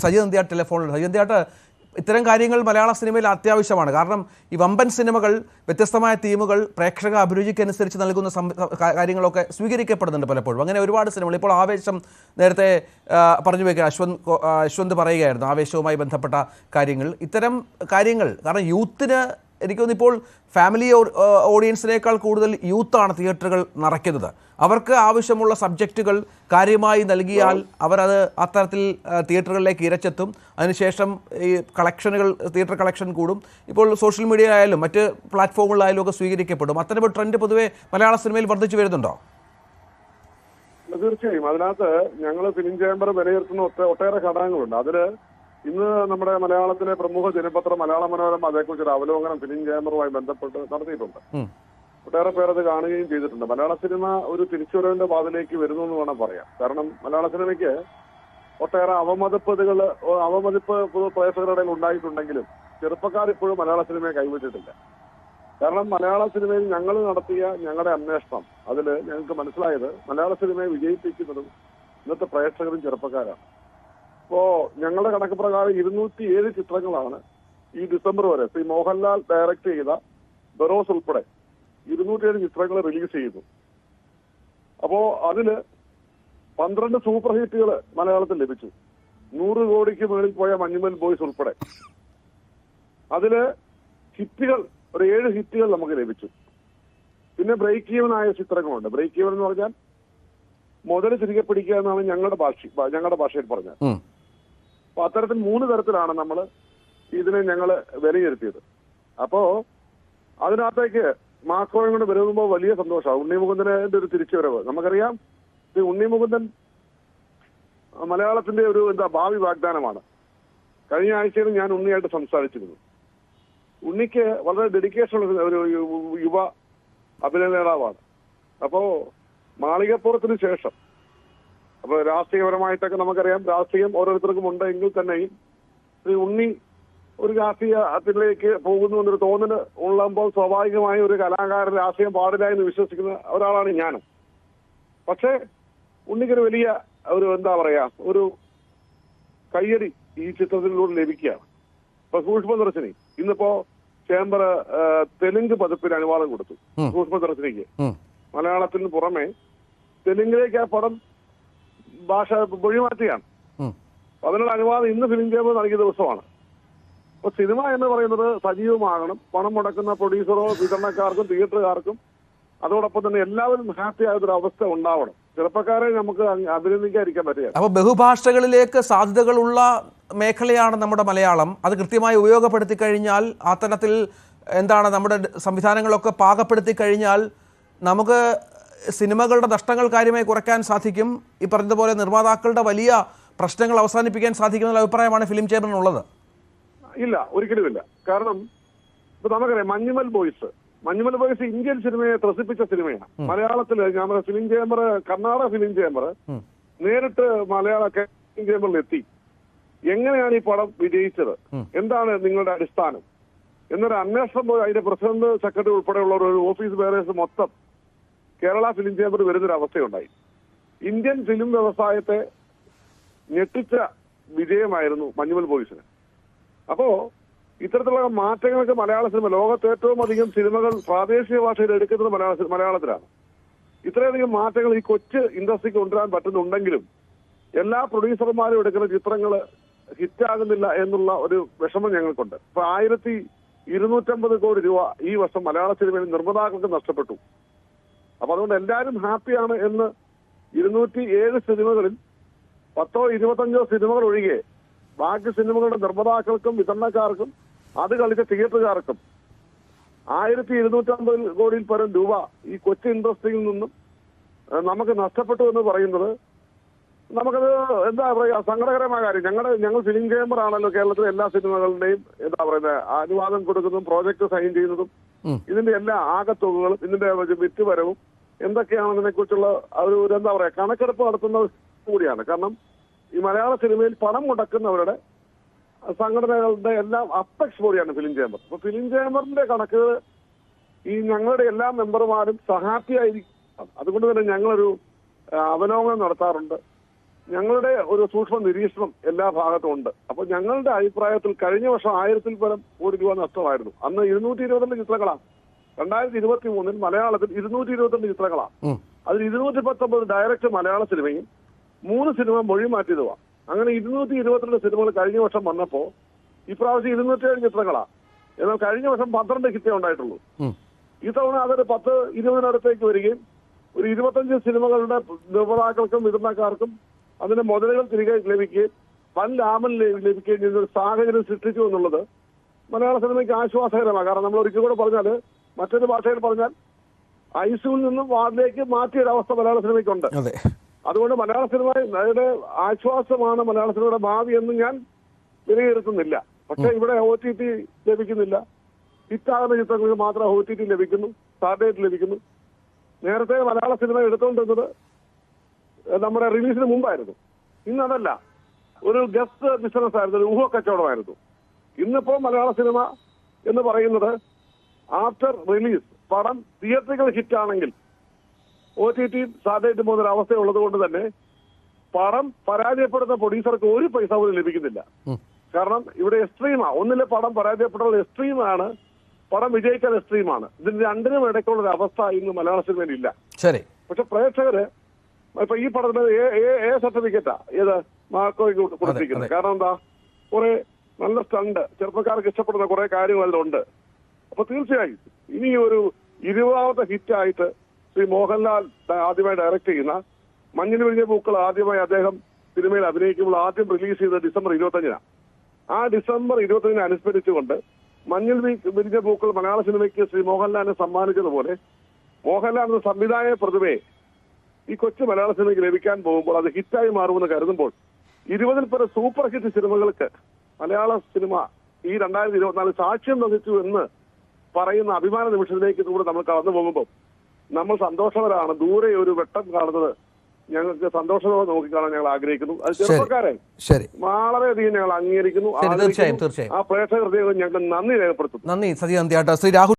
സജി നന്ദിയാട്ട് ടെലിഫോണിൽ. സജി നന്ദിയാട്ട്, ഇത്തരം കാര്യങ്ങൾ മലയാള സിനിമയിൽ അത്യാവശ്യമാണ്. കാരണം ഈ വമ്പൻ സിനിമകൾ, വ്യത്യസ്തമായ തീമുകൾ, പ്രേക്ഷക അഭിരുചിക്കനുസരിച്ച് നൽകുന്ന കാര്യങ്ങളൊക്കെ സ്വീകരിക്കപ്പെടുന്നുണ്ട് പലപ്പോഴും. അങ്ങനെ ഒരുപാട് സിനിമകൾ. ഇപ്പോൾ ആവേശം നേരത്തെ പറഞ്ഞു വയ്ക്കുക, അശ്വന്ത് പറയുകയായിരുന്നു ആവേശവുമായി ബന്ധപ്പെട്ട കാര്യങ്ങൾ. ഇത്തരം കാര്യങ്ങൾ കാരണം യൂത്തിന്, എനിക്ക് തോന്നുന്നു ഇപ്പോൾ ഫാമിലി ഓഡിയൻസിനേക്കാൾ കൂടുതൽ യൂത്താണ് തിയേറ്ററുകൾ നിറയ്ക്കുന്നത്. അവർക്ക് ആവശ്യമുള്ള സബ്ജക്റ്റുകൾ കാര്യമായി നൽകിയാൽ അവരത് അത്തരത്തിൽ തിയേറ്ററുകളിലേക്ക് ഇരച്ചെത്തും. അതിനുശേഷം ഈ കളക്ഷനുകൾ, തിയേറ്റർ കളക്ഷൻ കൂടും. ഇപ്പോൾ സോഷ്യൽ മീഡിയയിലായാലും മറ്റ് പ്ലാറ്റ്ഫോമുകളിലായാലും ഒക്കെ സ്വീകരിക്കപ്പെടും. അത്തരമൊരു ട്രെൻഡ് പൊതുവെ മലയാള സിനിമയിൽ വർദ്ധിച്ചു വരുന്നുണ്ടോ? തീർച്ചയായും. അതിനകത്ത് ഞങ്ങൾ ഫിലിം ചേംബർ വിലയിരുത്തുന്ന ഒട്ടേറെ ഘടകങ്ങളുണ്ട്. അതില് ഇന്ന് നമ്മുടെ മലയാളത്തിലെ പ്രമുഖ ദിനപത്രം മലയാള മനോരമ അതേക്കുറിച്ചൊരു അവലോകനം ഫിലിം ചേംബറുമായി ബന്ധപ്പെട്ട് നടത്തിയിട്ടുണ്ട്. ഒട്ടേറെ പേർ അത് കാണുകയും ചെയ്തിട്ടുണ്ട്. മലയാള സിനിമ ഒരു തിരിച്ചുവരവിന്റെ പാതയിലേക്ക് വരുന്നു എന്ന് വേണം പറയാം. കാരണം മലയാള സിനിമയ്ക്ക് ഒട്ടേറെ അവമതിപ്പ് പ്രേക്ഷകരുടെ ഇടയിൽ ഉണ്ടായിട്ടുണ്ടെങ്കിലും ചെറുപ്പക്കാർ ഇപ്പോഴും മലയാള സിനിമയെ കൈവിട്ടിട്ടില്ല. കാരണം മലയാള സിനിമയിൽ ഞങ്ങൾ നടത്തിയ ഞങ്ങളുടെ അന്വേഷണം, അതിൽ ഞങ്ങൾക്ക് മനസ്സിലായത് മലയാള സിനിമയെ വിജയിപ്പിക്കുന്നതും ഇന്നത്തെ പ്രേക്ഷകരും ചെറുപ്പക്കാരാണ്. ഇപ്പോ ഞങ്ങളുടെ കണക്ക് പ്രകാരം 207 ചിത്രങ്ങളാണ് ഈ ഡിസംബർ വരെ ശ്രീ മോഹൻലാൽ ഡയറക്ട് ചെയ്ത ബറോസ് ഉൾപ്പെടെ 207 ചിത്രങ്ങൾ റിലീസ് ചെയ്തു. അപ്പോ അതില് 12 സൂപ്പർ ഹിറ്റുകൾ മലയാളത്തിൽ ലഭിച്ചു. 100 കോടിക്ക് മുകളിൽ പോയ മഞ്ഞുമൽ ബോയ്സ് ഉൾപ്പെടെ അതില് ഹിറ്റുകൾ ഒരു 7 ഹിറ്റുകൾ നമുക്ക് ലഭിച്ചു. പിന്നെ ബ്രേക്ക് ഈവൻ ആയ ചിത്രങ്ങളുണ്ട്. ബ്രേക്ക് ഈവൻ എന്ന് പറഞ്ഞാൽ മുതൽ തിരികെ പിടിക്കുക എന്നാണ് ഞങ്ങളുടെ ഭാഷയിൽ പറഞ്ഞത്. അപ്പൊ അത്തരത്തിൽ 3 തരത്തിലാണ് നമ്മൾ ഇതിനെ ഞങ്ങൾ വിലയിരുത്തിയത്. അപ്പോ അതിനകത്തേക്ക് മാക്കോയും കൊണ്ട് വരുമ്പോൾ വലിയ സന്തോഷമാണ്. ഉണ്ണി മുകുന്ദന്റെ ഒരു തിരിച്ചുവരവ് നമുക്കറിയാം. ഉണ്ണി മുകുന്ദൻ മലയാളത്തിന്റെ ഒരു ഭാവി വാഗ്ദാനമാണ്. കഴിഞ്ഞ ആഴ്ചയിൽ ഞാൻ ഉണ്ണിയായിട്ട് സംസാരിച്ചിരുന്നു. ഉണ്ണിക്ക് വളരെ ഡെഡിക്കേഷൻ ഉള്ള ഒരു യുവ അഭിനയ നേതാവാണ്. അപ്പോ മാളികപ്പുറത്തിന് ശേഷം, അപ്പൊ രാഷ്ട്രീയപരമായിട്ടൊക്കെ നമുക്കറിയാം, രാഷ്ട്രീയം ഓരോരുത്തർക്കും ഉണ്ട് എങ്കിൽ തന്നെയും ഉണ്ണി ഒരു രാഷ്ട്രീയത്തിലേക്ക് പോകുന്നു എന്നൊരു തോന്നല് ഉള്ളപ്പോൾ സ്വാഭാവികമായി ഒരു കലാകാരൻ രാഷ്ട്രീയം പാടില്ല എന്ന് വിശ്വസിക്കുന്ന ഒരാളാണ് ഞാനും. പക്ഷേ ഉണ്ണിക്കൊരു വലിയ ഒരു കയ്യടി ഈ ചിത്രത്തിലൂടെ ലഭിക്കുകയാണ്. ഇപ്പൊ സൂക്ഷ്മദർശിനി ഇന്നിപ്പോ ചേംബർ തെലുങ്ക് പതിപ്പിന് അനുവാദം കൊടുത്തു. സൂക്ഷ്മദർശിനിക്ക് മലയാളത്തിന് പുറമെ തെലുങ്കിലേക്ക് ആ പടം ഭാഷ മൊഴിമാറ്റുകയാണ്. അതിനുള്ള അനുവാദം ഇന്ന് ഫിലിം ചേംബർ നൽകിയ ദിവസമാണ്. അപ്പൊ സിനിമ എന്ന് പറയുന്നത് സജീവമാകണം. പണം മുടക്കുന്ന പ്രൊഡ്യൂസറോ വിതരണക്കാർക്കും തിയേറ്ററുകാർക്കും അതോടൊപ്പം തന്നെ എല്ലാവരും ഹാപ്പി ആയൊരു അവസ്ഥ ഉണ്ടാവണം. ചെറുപ്പക്കാരെ നമുക്ക് അഭിനന്ദിക്കാതിരിക്കാൻ പറ്റില്ല. അപ്പൊ ബഹുഭാഷകളിലേക്ക് സാധ്യതകളുള്ള മേഖലയാണ് നമ്മുടെ മലയാളം. അത് കൃത്യമായി ഉപയോഗപ്പെടുത്തി കഴിഞ്ഞാൽ, ആ തരത്തിൽ നമ്മുടെ സംവിധാനങ്ങളൊക്കെ പാകപ്പെടുത്തി കഴിഞ്ഞാൽ നമുക്ക് സിനിമകളുടെ നഷ്ടങ്ങൾ കാര്യമായി കുറയ്ക്കാൻ സാധിക്കും. ഈ പറഞ്ഞതുപോലെ നിർമ്മാതാക്കളുടെ വലിയ പ്രശ്നങ്ങൾ അവസാനിപ്പിക്കാൻ സാധിക്കുന്ന അഭിപ്രായമാണ് ഫിലിം ചേംബറിനുള്ളത്. ഇല്ല, ഒരിക്കലുമില്ല. കാരണം ഇപ്പൊ നമുക്കറിയാം മഞ്ഞുമൽ ബോയ്സ് ഇന്ത്യൻ സിനിമയെ ത്രസിപ്പിച്ച സിനിമയാണ്. മലയാളത്തില് ഞാൻ film chamber, Karnataka film chamber നേരിട്ട് മലയാള ഫിലിം ചേംബറിൽ എത്തി. എങ്ങനെയാണ് ഈ പടം വിജയിച്ചത്, എന്താണ് നിങ്ങളുടെ അടിസ്ഥാനം എന്നൊരു അന്വേഷണം പോയി അതിന്റെ പ്രസിഡന്റ്, സെക്രട്ടറി ഉൾപ്പെടെയുള്ള ഒരു ഓഫീസ് ബേറേഴ്സ് മൊത്തം കേരള ഫിലിം ചേംബർ വരുന്നൊരു അവസ്ഥയുണ്ടായി. ഇന്ത്യൻ ഫിലിം വ്യവസായത്തെ ഞെട്ടിച്ച വിജയമായിരുന്നു മഞ്ഞുമൽ ബോയ്സിന്. അപ്പോ ഇത്തരത്തിലുള്ള മാറ്റങ്ങളൊക്കെ മലയാള സിനിമ, ലോകത്ത് ഏറ്റവും അധികം സിനിമകൾ പ്രാദേശിക ഭാഷയിൽ എടുക്കുന്നത് മലയാളത്തിലാണ്. ഇത്രയധികം മാറ്റങ്ങൾ ഈ കൊച്ചു ഇൻഡസ്ട്രിക്ക് കൊണ്ടുവരാൻ പറ്റുന്നുണ്ടെങ്കിലും എല്ലാ പ്രൊഡ്യൂസർമാരും എടുക്കുന്ന ചിത്രങ്ങൾ ഹിറ്റാകുന്നില്ല എന്നുള്ള ഒരു വിഷമം ഞങ്ങൾക്കുണ്ട്. ഇപ്പൊ 1250 കോടി രൂപ ഈ വർഷം മലയാള സിനിമയിൽ നിർമ്മാതാക്കൾക്ക് നഷ്ടപ്പെട്ടു. അപ്പൊ അതുകൊണ്ട് എല്ലാവരും ഹാപ്പിയാണ് എന്ന് 207 സിനിമകളിൽ 10-25 സിനിമകൾ ഒഴികെ ബാക്കി സിനിമകളുടെ നിർമ്മാതാക്കൾക്കും വിതരണക്കാർക്കും അത് കളിച്ച തിയേറ്ററുകാർക്കും 1250 കോടിയിൽ പരം രൂപ ഈ കൊച്ചു ഇൻഡസ്ട്രിയിൽ നിന്നും നമുക്ക് നഷ്ടപ്പെട്ടു എന്ന് പറയുന്നത് നമുക്കത് സങ്കടകരമായ കാര്യം. ഞങ്ങൾ ഫിലിം ചേംബർ ആണല്ലോ കേരളത്തിലെ എല്ലാ സിനിമകളുടെയും അനുവാദം കൊടുക്കുന്നതും പ്രോജക്ട് സൈൻ ചെയ്യുന്നതും ഇതിന്റെ എല്ലാ ആകത്തുകകളും ഇതിന്റെ വിറ്റുവരവും എന്തൊക്കെയാണെന്നതിനെ കുറിച്ചുള്ള ഒരു കണക്കെടുപ്പ് നടത്തുന്നത് കൂടിയാണ്. കാരണം ഈ മലയാള സിനിമയിൽ പണം മുടക്കുന്നവരുടെ സംഘടനകളുടെ എല്ലാം അപ്പെക്സ് ബോഡിയാണ് ഫിലിം ചേംബർ. അപ്പൊ ഫിലിം ചേംബറിന്റെ കണക്കുകൾ ഈ ഞങ്ങളുടെ എല്ലാ മെമ്പർമാരും സഹാപ്പിയായിരിക്കും. അതുകൊണ്ട് തന്നെ ഞങ്ങളൊരു അവലോകനം നടത്താറുണ്ട്. ഞങ്ങളുടെ ഒരു സൂക്ഷ്മ നിരീക്ഷണം എല്ലാ ഭാഗത്തും ഉണ്ട്. അപ്പൊ ഞങ്ങളുടെ അഭിപ്രായത്തിൽ കഴിഞ്ഞ വർഷം 1000 പരം കോടി രൂപ നഷ്ടമായിരുന്നു. അന്ന് 222 ചിത്രങ്ങളാണ്. 2023 മലയാളത്തിൽ 222 ചിത്രങ്ങളാണ്. അതിൽ 219 ഡയറക്റ്റ് മലയാള സിനിമയും 3 സിനിമ മൊഴി മാറ്റിയതുമാണ്. അങ്ങനെ 222 സിനിമകൾ കഴിഞ്ഞ വർഷം വന്നപ്പോ ഇപ്രാവശ്യം 207 ചിത്രങ്ങളാണ്. എന്നാൽ കഴിഞ്ഞ വർഷം 12 ഹിറ്റേ ഉണ്ടായിട്ടുള്ളൂ. ഇത്തവണ അതൊരു 10-20 വരികയും ഒരു 25 സിനിമകളുടെ നിർമ്മാതാക്കൾക്കും വിതരണക്കാർക്കും അതിന്റെ മുതലുകൾ തിരികെ ലഭിക്കുകയും വൻ ലാഭം ലഭിക്കുകയും ചെയ്യുന്ന ഒരു സാഹചര്യം സൃഷ്ടിച്ചു എന്നുള്ളത് മലയാള സിനിമയ്ക്ക് ആശ്വാസകരമാണ്. കാരണം നമ്മൾ ഒരിക്കൽ കൂടെ പറഞ്ഞാൽ, മറ്റൊരു ഭാഷയിൽ പറഞ്ഞാൽ, ഐസിയുവിൽ നിന്നും വാർഡിലേക്ക് മാറ്റിയൊരവസ്ഥ മലയാള സിനിമയ്ക്കുണ്ട്. അതുകൊണ്ട് മലയാള സിനിമയുടെ ആശ്വാസമാണ് മലയാള സിനിമയുടെ ഭാവി എന്ന് ഞാൻ വിലയിരുത്തുന്നില്ല. പക്ഷെ ഇവിടെ OTT ലഭിക്കുന്നില്ല. ഹിറ്റാകുന്ന ചിത്രങ്ങൾക്ക് മാത്രം OTT ലഭിക്കുന്നു, സാറ്റലൈറ്റ് ലഭിക്കുന്നു. നേരത്തെ മലയാള സിനിമ എടുത്തുകൊണ്ടിരുന്നത് നമ്മുടെ റിലീസിന് മുമ്പായിരുന്നു. ഇന്നതല്ല, ഒരു ഗസ്റ്റ് ബിസിനസ് ആയിരുന്നു, ഒരു ഊഹക്കച്ചവടമായിരുന്നു. ഇന്നിപ്പോ മലയാള സിനിമ എന്ന് പറയുന്നത് ആഫ്റ്റർ റിലീസ് പടം തിയേറ്ററിക്കൽ ഹിറ്റാണെങ്കിൽ OTT സാറ്റലൈറ്റ് പോകുന്ന അവസ്ഥയുള്ളത് കൊണ്ട് തന്നെ പടം പരാജയപ്പെടുന്ന പ്രൊഡ്യൂസർക്ക് ഒരു പൈസ പോലും ലഭിക്കുന്നില്ല. കാരണം ഇവിടെ എക്സ്ട്രീമാണ്. ഒന്നിലെ പടം പരാജയപ്പെടുന്നത് എക്സ്ട്രീമാണ്, പടം വിജയിക്കാൻ എക്സ്ട്രീമാണ്. ഇതിന് രണ്ടിനും ഇടയ്ക്കുള്ള ഒരു അവസ്ഥ ഇന്ന് മലയാള സിനിമയിൽ ഇല്ല. ശരി. പക്ഷെ പ്രേക്ഷകര് ഇപ്പൊ ഈ പടത്തിന് എ സർട്ടിഫിക്കറ്റാ ഏത് മാർക്കോയ്ക്ക് കൊടുത്തിരിക്കുന്നത്. കാരണം എന്താ, കുറെ നല്ല സ്റ്റണ്ട്, ചെറുപ്പക്കാർക്ക് ഇഷ്ടപ്പെടുന്ന കുറെ കാര്യങ്ങൾ അതിലുണ്ട്. അപ്പൊ തീർച്ചയായും ഇനി ഒരു 20ാമത്തെ ഹിറ്റായിട്ട് ശ്രീ മോഹൻലാൽ ആദ്യമായി ഡയറക്ട് ചെയ്യുന്ന മഞ്ഞിൽ വിരിഞ്ഞ പൂക്കൾ ആദ്യമായി അദ്ദേഹം സിനിമയിൽ അഭിനയിക്കുമ്പോൾ ആദ്യം റിലീസ് ചെയ്തത് ഡിസംബർ 25-നാണ്. ആ ഡിസംബർ 25-ന് അനുസ്മരിച്ചുകൊണ്ട് മഞ്ഞിൽ വിരിഞ്ഞ പൂക്കൾ മലയാള സിനിമയ്ക്ക് ശ്രീ മോഹൻലാലിനെ സമ്മാനിച്ചതുപോലെ മോഹൻലാൽ എന്ന സംവിധായക പ്രതിഭയെ ഈ കൊച്ചു മലയാള സിനിമയ്ക്ക് ലഭിക്കാൻ പോകുമ്പോൾ അത് ഹിറ്റായി മാറുമെന്ന് കരുതുമ്പോൾ 20-ൽ പരം സൂപ്പർ ഹിറ്റ് സിനിമകൾക്ക് മലയാള സിനിമ ഈ 2024 സാക്ഷ്യം വഹിച്ചു എന്ന് പറയുന്ന അഭിമാന നിമിഷത്തിലേക്ക് കൂടെ നമ്മൾ കടന്നു പോകുമ്പോൾ നമ്മൾ സന്തോഷവരാണ്. ദൂരെ ഒരു വെട്ടം കാണുന്നത് ഞങ്ങൾക്ക് സന്തോഷത്തോടെ നോക്കിക്കാണാൻ ഞങ്ങൾ ആഗ്രഹിക്കുന്നു. അത് ചെറുപ്പക്കാരെ വളരെയധികം ഞങ്ങൾ അംഗീകരിക്കുന്നു. തീർച്ചയായും ആ പ്രേക്ഷകർ ഞങ്ങൾക്ക് നന്ദി രേഖപ്പെടുത്തുന്നു. നന്ദി സജി നന്ദിയാട്ടോ. ശ്രീ രാഹുൽ